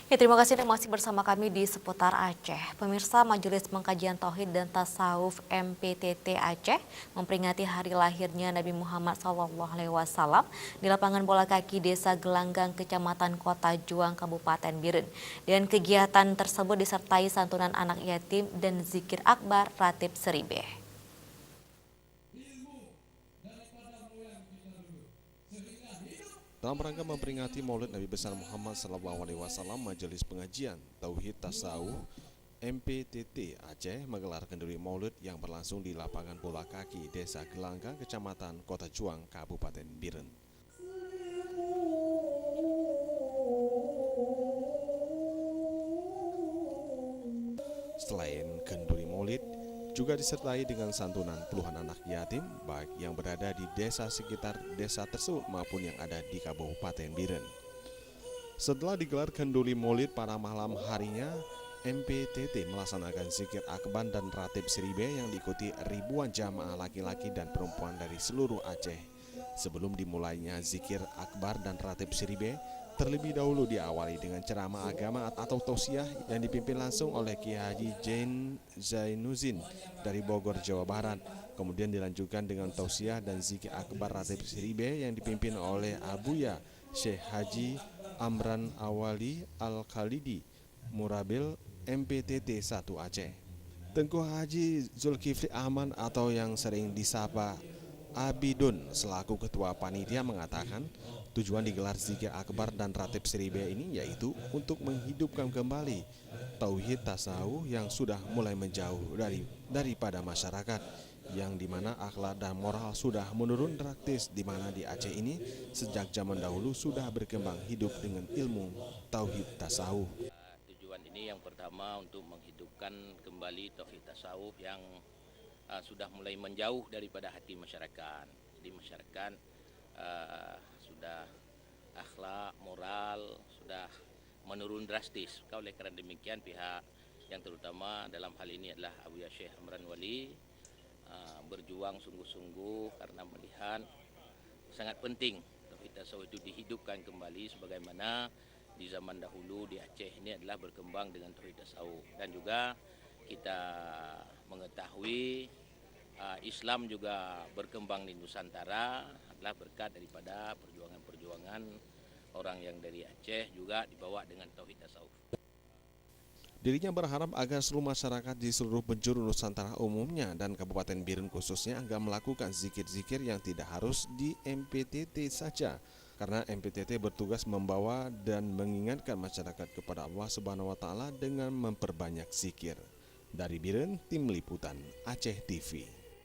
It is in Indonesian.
Ya, terima kasih Anda masih bersama kami di seputar Aceh. Pemirsa, Majelis Pengkajian Tauhid dan Tasawuf MPTT Aceh memperingati hari lahirnya Nabi Muhammad SAW di lapangan bola kaki Desa Gelanggang, Kecamatan Kota Juang, Kabupaten Biren. Dan kegiatan tersebut disertai santunan anak yatim dan zikir akbar Ratib Seribe. Dalam rangka memperingati Maulid Nabi besar Muhammad SAW, Majelis Pengajian Tauhid Tasawuf MPTT Aceh menggelar kenduri Maulid yang berlangsung di lapangan bola kaki Desa Gelanggang, Kecamatan Kota Juang, Kabupaten Biren. Selain kenduri Maulid, juga disertai dengan santunan puluhan anak yatim, baik yang berada di desa sekitar desa tersebut maupun yang ada di Kabupaten Biren. Setelah digelar kenduri Maulid pada malam harinya, MPTT melaksanakan zikir akbar dan ratib seribe yang diikuti ribuan jamaah laki-laki dan perempuan dari seluruh Aceh. Sebelum dimulainya zikir akbar dan ratib seribe, terlebih dahulu diawali dengan ceramah agama atau tausiah yang dipimpin langsung oleh Kiai Haji Zainuddin dari Bogor, Jawa Barat. Kemudian dilanjutkan dengan tausiah dan zikir akbar ratib seribe yang dipimpin oleh Abuya Syekh Haji Amran Awali Al-Khalidi, Murabil MPTT 1 Aceh. Tengku Haji Zulkifli Ahmad atau yang sering disapa Abidun selaku ketua panitia mengatakan tujuan digelar zikir akbar dan ratib seribe ini yaitu untuk menghidupkan kembali tauhid tasawuf yang sudah mulai menjauh daripada masyarakat, yang dimana akhlak dan moral sudah menurun drastis, di mana di Aceh ini sejak zaman dahulu sudah berkembang hidup dengan ilmu tauhid tasawuf. Tujuan ini yang pertama untuk menghidupkan kembali tauhid tasawuf yang sudah mulai menjauh daripada hati masyarakat. Jadi masyarakat sudah akhlak, moral sudah menurun drastis. Oleh karena demikian pihak yang terutama dalam hal ini adalah Abuya Syekh Amran Wali berjuang sungguh-sungguh karena melihat sangat penting tauhid tasawuf itu dihidupkan kembali sebagaimana di zaman dahulu di Aceh ini adalah berkembang dengan tauhid tasawuf. Dan juga kita mengetahui Islam juga berkembang di Nusantara adalah berkat daripada perjuangan-perjuangan orang yang dari Aceh juga dibawa dengan tauhid tasawuf. Dirinya berharap agar seluruh masyarakat di seluruh penjuru Nusantara umumnya dan Kabupaten Biren khususnya agar melakukan zikir-zikir yang tidak harus di MPTT saja, karena MPTT bertugas membawa dan mengingatkan masyarakat kepada Allah Subhanahu wa Ta'ala dengan memperbanyak zikir. Dari Biren, Tim Liputan Aceh TV.